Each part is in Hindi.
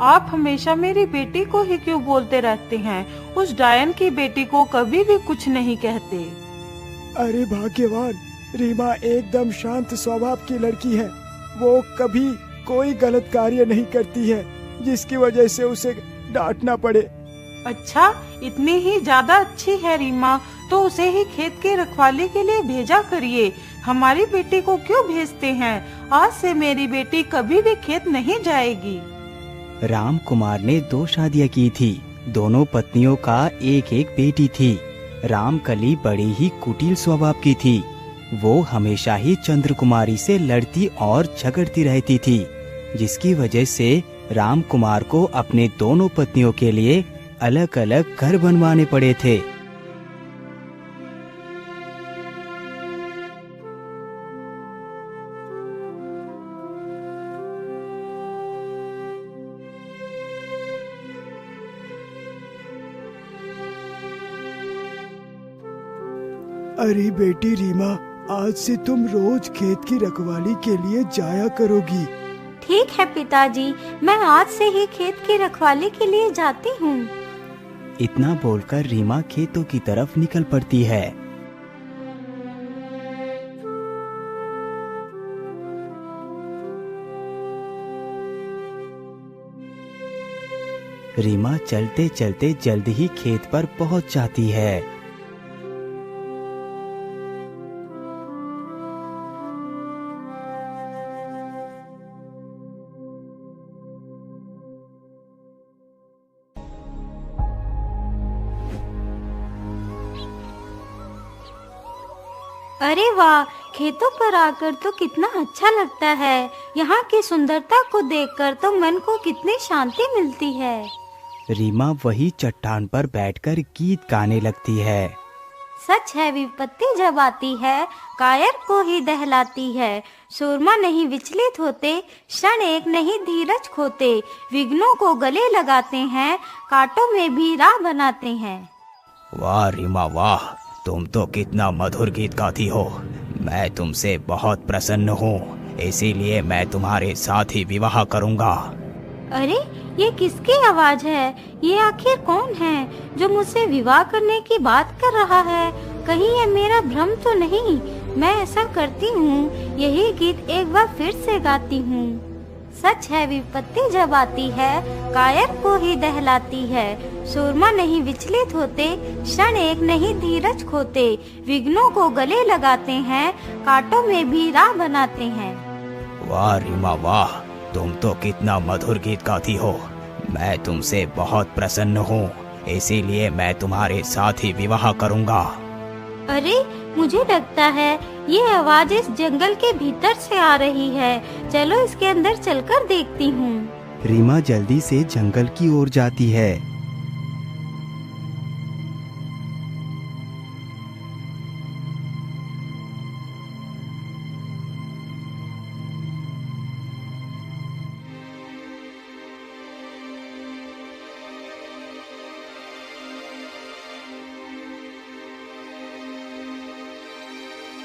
आप हमेशा मेरी बेटी को ही क्यों बोलते रहते हैं? उस डायन की बेटी को कभी भी कुछ नहीं कहते। अरे भाग्यवान, रीमा एकदम शांत स्वभाव की लड़की है। वो कभी कोई गलत कार्य नहीं करती है जिसकी वजह से उसे डांटना पड़े। अच्छा, इतनी ही ज्यादा अच्छी है रीमा, तो उसे ही खेत की रखवाली के लिए भेजा करिए। हमारी बेटी को क्यों भेजते हैं? आज से मेरी बेटी कभी भी खेत नहीं जाएगी। राम कुमार ने 2 शादियां की थी। दोनों पत्नियों का एक एक बेटी थी। रामकली बड़ी ही कुटिल स्वभाव की थी। वो हमेशा ही चंद्रकुमारी से लड़ती और झगड़ती रहती थी, जिसकी वजह से राम कुमार को अपने दोनों पत्नियों के लिए अलग अलग घर बनवाने पड़े थे। अरे बेटी रीमा, आज से तुम रोज खेत की रखवाली के लिए जाया करोगी। ठीक है पिताजी, मैं आज से ही खेत की रखवाली के लिए जाती हूँ। इतना बोलकर रीमा खेतों की तरफ निकल पड़ती है। रीमा चलते चलते जल्द ही खेत पर पहुंच जाती है। अरे वाह, खेतों पर आकर तो कितना अच्छा लगता है। यहाँ की सुंदरता को देखकर तो मन को कितनी शांति मिलती है। रीमा वही चट्टान पर बैठकर गीत गाने लगती है। सच है, विपत्ति जब आती है कायर को ही दहलाती है। सूरमा नहीं विचलित होते, क्षण एक नहीं धीरज खोते। विघ्नों को गले लगाते हैं, कांटों में भी राह बनाते हैं। वाह रीमा वाह, तुम तो कितना मधुर गीत गाती हो। मैं तुमसे बहुत प्रसन्न हूँ, इसीलिए मैं तुम्हारे साथ ही विवाह करूँगा। अरे, ये किसकी आवाज है? ये आखिर कौन है जो मुझसे विवाह करने की बात कर रहा है? कहीं ये मेरा भ्रम तो नहीं? मैं ऐसा करती हूँ, यही गीत एक बार फिर से गाती हूँ। सच है, विपत्ति जब आती है कायर को ही दहलाती है। सूरमा नहीं विचलित होते, क्षण एक नहीं धीरज खोते। विघ्नों को गले लगाते हैं, कांटों में भी राह बनाते हैं। वाह रीमा वाह, तुम तो कितना मधुर गीत गाती हो। मैं तुमसे बहुत प्रसन्न हूँ, इसीलिए मैं तुम्हारे साथ ही विवाह करूँगा। अरे, मुझे लगता है ये आवाज इस जंगल के भीतर से आ रही है। चलो इसके अंदर चलकर देखती हूँ। रीमा जल्दी से जंगल की ओर जाती है।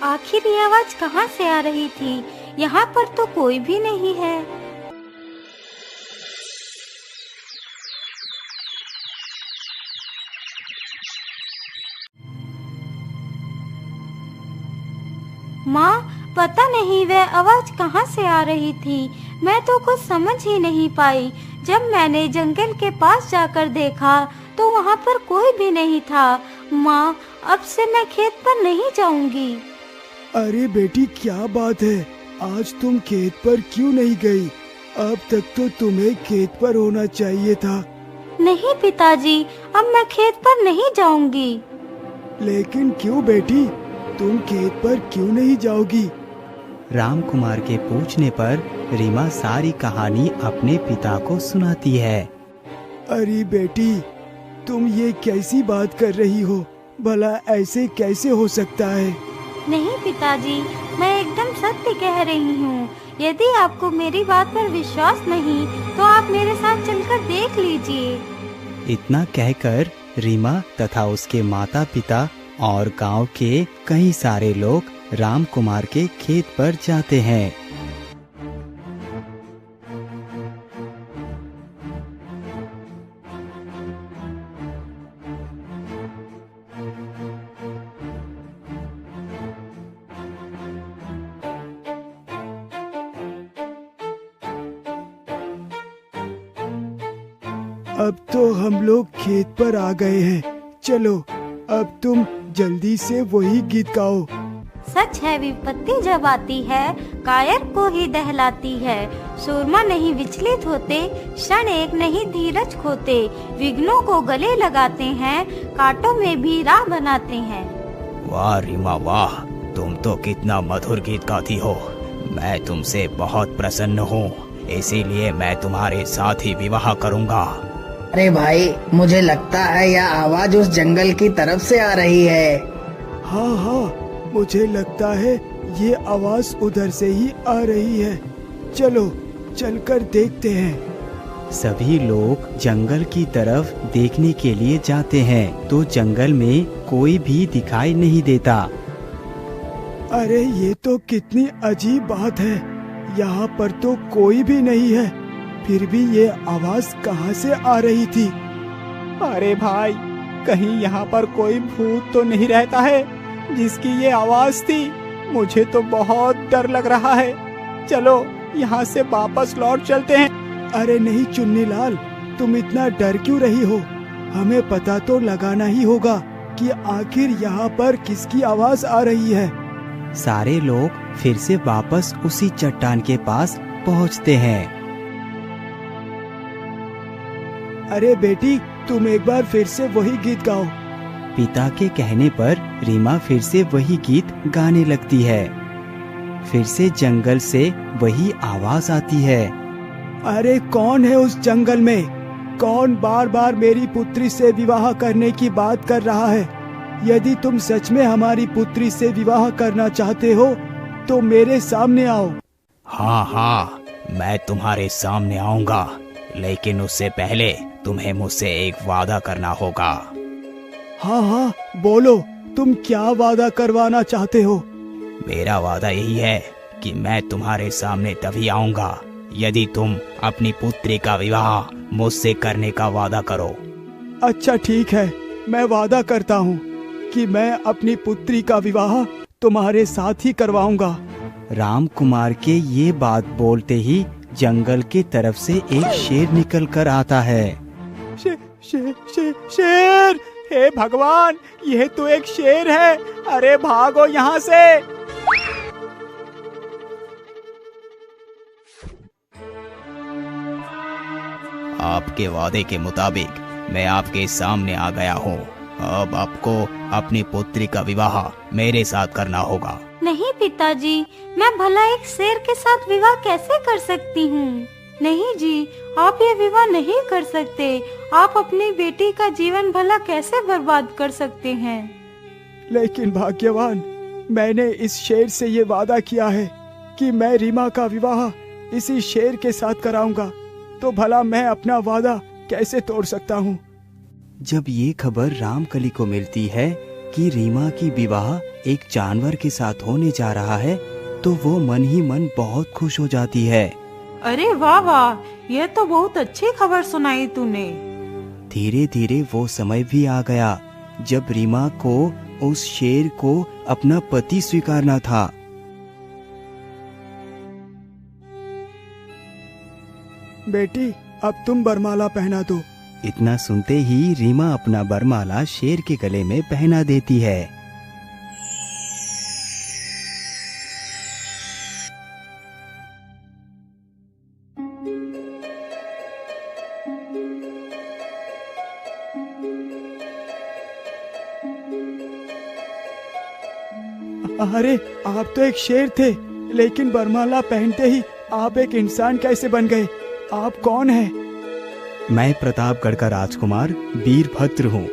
आखिर ये आवाज कहाँ से आ रही थी? यहाँ पर तो कोई भी नहीं है। माँ, पता नहीं वह आवाज कहाँ से आ रही थी। मैं तो कुछ समझ ही नहीं पाई। जब मैंने जंगल के पास जाकर देखा तो वहाँ पर कोई भी नहीं था। माँ, अब से मैं खेत पर नहीं जाऊंगी। अरे बेटी, क्या बात है? आज तुम खेत पर क्यों नहीं गई? अब तक तो तुम्हें खेत पर होना चाहिए था। नहीं पिताजी, अब मैं खेत पर नहीं जाऊंगी। लेकिन क्यों बेटी, तुम खेत पर क्यों नहीं जाओगी? राम कुमार के पूछने पर रीमा सारी कहानी अपने पिता को सुनाती है। अरे बेटी, तुम ये कैसी बात कर रही हो? भला ऐसे कैसे हो सकता है? नहीं पिताजी, मैं एकदम सत्य कह रही हूँ। यदि आपको मेरी बात पर विश्वास नहीं तो आप मेरे साथ चलकर देख लीजिए। इतना कहकर रीमा तथा उसके माता पिता और गांव के कई सारे लोग राम कुमार के खेत पर जाते हैं। अब तो हम लोग खेत पर आ गए हैं। चलो अब तुम जल्दी से वही गीत गाओ। सच है, विपत्ति जब आती है कायर को ही दहलाती है। सूरमा नहीं विचलित होते, क्षण एक नहीं धीरज खोते। विघ्नों को गले लगाते हैं, कांटों में भी राह बनाते हैं। वाह रीमा वाह, तुम तो कितना मधुर गीत गाती हो। मैं तुमसे बहुत प्रसन्न हूँ, इसीलिए मैं तुम्हारे साथ ही विवाह करूँगा। अरे भाई, मुझे लगता है यह आवाज उस जंगल की तरफ से आ रही है। हाँ हाँ, मुझे लगता है ये आवाज उधर से ही आ रही है। चलो चलकर देखते हैं। सभी लोग जंगल की तरफ देखने के लिए जाते हैं तो जंगल में कोई भी दिखाई नहीं देता। अरे ये तो कितनी अजीब बात है, यहाँ पर तो कोई भी नहीं है, फिर भी ये आवाज कहाँ से आ रही थी? अरे भाई, कहीं यहाँ पर कोई भूत तो नहीं रहता है जिसकी ये आवाज थी? मुझे तो बहुत डर लग रहा है। चलो यहाँ से वापस लौट चलते हैं। अरे नहीं चुन्नीलाल, तुम इतना डर क्यों रही हो? हमें पता तो लगाना ही होगा कि आखिर यहाँ पर किसकी आवाज आ रही है। सारे लोग फिर से वापस उसी चट्टान के पास पहुँचते हैं। अरे बेटी, तुम एक बार फिर से वही गीत गाओ। पिता के कहने पर रीमा फिर से वही गीत गाने लगती है। फिर से जंगल से वही आवाज आती है। अरे कौन है उस जंगल में? कौन बार बार मेरी पुत्री से विवाह करने की बात कर रहा है? यदि तुम सच में हमारी पुत्री से विवाह करना चाहते हो तो मेरे सामने आओ। हाँ हाँ, मैं तुम्हारे सामने आऊंगा, लेकिन उससे पहले तुम्हें मुझसे एक वादा करना होगा। हाँ हाँ बोलो, तुम क्या वादा करवाना चाहते हो? मेरा वादा यही है कि मैं तुम्हारे सामने तभी आऊंगा यदि तुम अपनी पुत्री का विवाह मुझसे करने का वादा करो। अच्छा ठीक है, मैं वादा करता हूँ कि मैं अपनी पुत्री का विवाह तुम्हारे साथ ही करवाऊंगा। राम कुमार के ये बात बोलते ही जंगल की तरफ से एक शेर निकल कर आता है। शेर! हे भगवान, यह तो एक शेर है। अरे भागो यहाँ से। आपके वादे के मुताबिक मैं आपके सामने आ गया हूँ। अब आपको अपनी पुत्री का विवाह मेरे साथ करना होगा। नहीं पिताजी, मैं भला एक शेर के साथ विवाह कैसे कर सकती हूँ? नहीं जी, आप ये विवाह नहीं कर सकते। आप अपनी बेटी का जीवन भला कैसे बर्बाद कर सकते हैं? लेकिन भाग्यवान, मैंने इस शेर से ये वादा किया है कि मैं रीमा का विवाह इसी शेर के साथ कराऊंगा, तो भला मैं अपना वादा कैसे तोड़ सकता हूँ? जब ये खबर रामकली को मिलती है कि रीमा की विवाह एक जानवर के साथ होने जा रहा है, तो वो मन ही मन बहुत खुश हो जाती है। अरे वाह वाह, यह तो बहुत अच्छी खबर सुनाई तूने। धीरे धीरे वो समय भी आ गया जब रीमा को उस शेर को अपना पति स्वीकारना था। बेटी, अब तुम बरमाला पहना दो। इतना सुनते ही रीमा अपना बरमाला शेर के गले में पहना देती है। अरे आप तो एक शेर थे, लेकिन बरमाला पहनते ही आप एक इंसान कैसे बन गए? आप कौन हैं? मैं प्रतापगढ़ का राजकुमार वीरभद्र हूँ।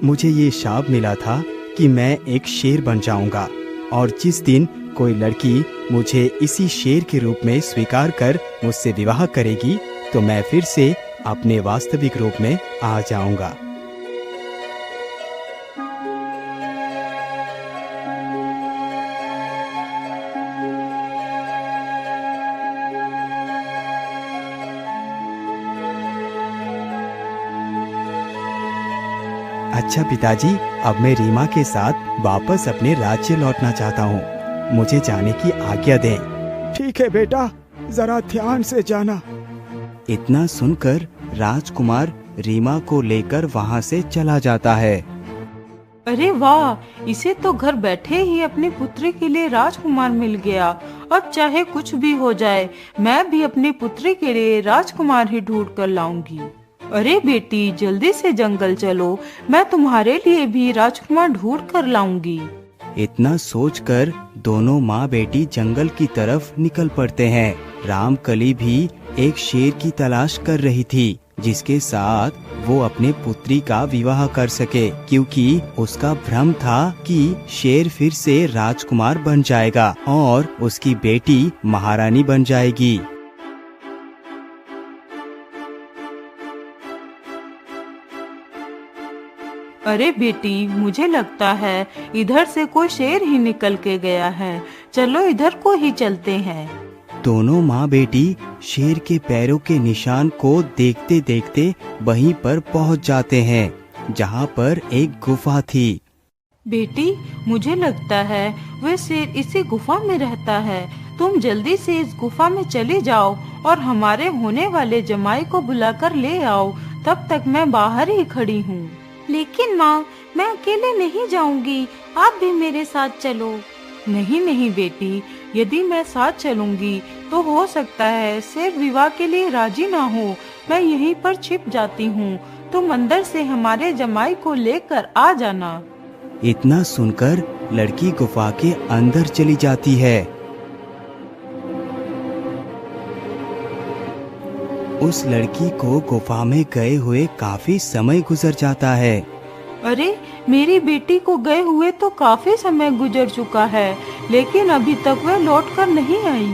मुझे ये शाप मिला था कि मैं एक शेर बन जाऊंगा, और जिस दिन कोई लड़की मुझे इसी शेर के रूप में स्वीकार कर मुझसे विवाह करेगी, तो मैं फिर से अपने वास्तविक रूप में आ जाऊंगा। अच्छा पिताजी, अब मैं रीमा के साथ वापस अपने राज्य लौटना चाहता हूँ। मुझे जाने की आज्ञा दें। ठीक है बेटा, जरा ध्यान से जाना। इतना सुनकर राजकुमार रीमा को लेकर वहाँ से चला जाता है। अरे वाह, इसे तो घर बैठे ही अपनी पुत्री के लिए राजकुमार मिल गया। अब चाहे कुछ भी हो जाए, मैं भी अपनी पुत्री के लिए राजकुमार ही ढूंढ कर लाऊंगी। अरे बेटी, जल्दी से जंगल चलो, मैं तुम्हारे लिए भी राजकुमार ढूंढ कर लाऊंगी। इतना सोचकर दोनों माँ बेटी जंगल की तरफ निकल पड़ते हैं। रामकली भी एक शेर की तलाश कर रही थी, जिसके साथ वो अपने पुत्री का विवाह कर सके, क्योंकि उसका भ्रम था कि शेर फिर से राजकुमार बन जाएगा और उसकी बेटी महारानी बन जाएगी। अरे बेटी, मुझे लगता है इधर से कोई शेर ही निकल के गया है। चलो इधर को ही चलते हैं। दोनों माँ बेटी शेर के पैरों के निशान को देखते देखते वहीं पर पहुँच जाते हैं, जहाँ पर एक गुफा थी। बेटी, मुझे लगता है वह शेर इसी गुफा में रहता है। तुम जल्दी से इस गुफा में चले जाओ और हमारे होने वाले जमाई को बुलाकर ले आओ। तब तक मैं बाहर ही खड़ी हूँ। लेकिन माँ, मैं अकेले नहीं जाऊंगी, आप भी मेरे साथ चलो। नहीं नहीं बेटी, यदि मैं साथ चलूंगी तो हो सकता है शेर विवाह के लिए राजी ना हो। मैं यहीं पर छिप जाती हूँ, तुम अंदर से हमारे जमाई को लेकर आ जाना। इतना सुनकर लड़की गुफा के अंदर चली जाती है। उस लड़की को गुफा में गए हुए काफी समय गुजर जाता है। अरे, मेरी बेटी को गए हुए तो काफी समय गुजर चुका है, लेकिन अभी तक वह लौट कर नहीं आई।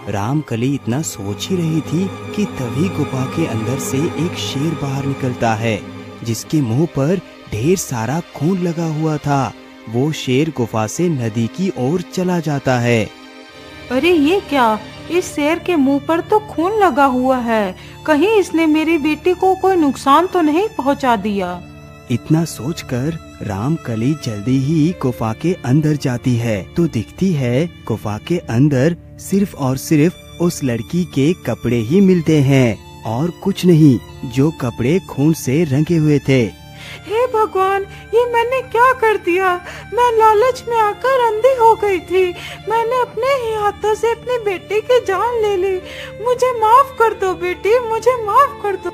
रामकली इतना सोच ही रही थी कि तभी गुफा के अंदर से एक शेर बाहर निकलता है, जिसके मुंह पर ढेर सारा खून लगा हुआ था। वो शेर गुफा से नदी की ओर चला जाता है। अरे ये क्या, इस शेर के मुंह पर तो खून लगा हुआ है। कहीं इसने मेरी बेटी को कोई नुकसान तो नहीं पहुंचा दिया। इतना सोचकर रामकली जल्दी ही गुफा के अंदर जाती है, तो दिखती है गुफा के अंदर सिर्फ और सिर्फ उस लड़की के कपड़े ही मिलते हैं और कुछ नहीं, जो कपड़े खून से रंगे हुए थे। हे भगवान, ये मैंने क्या कर दिया? मैं लालच में आकर अंधी हो गई थी। मैंने अपने ही हाथों से अपनी बेटी की जान ले ली। मुझे माफ कर दो बेटी, मुझे माफ कर दो।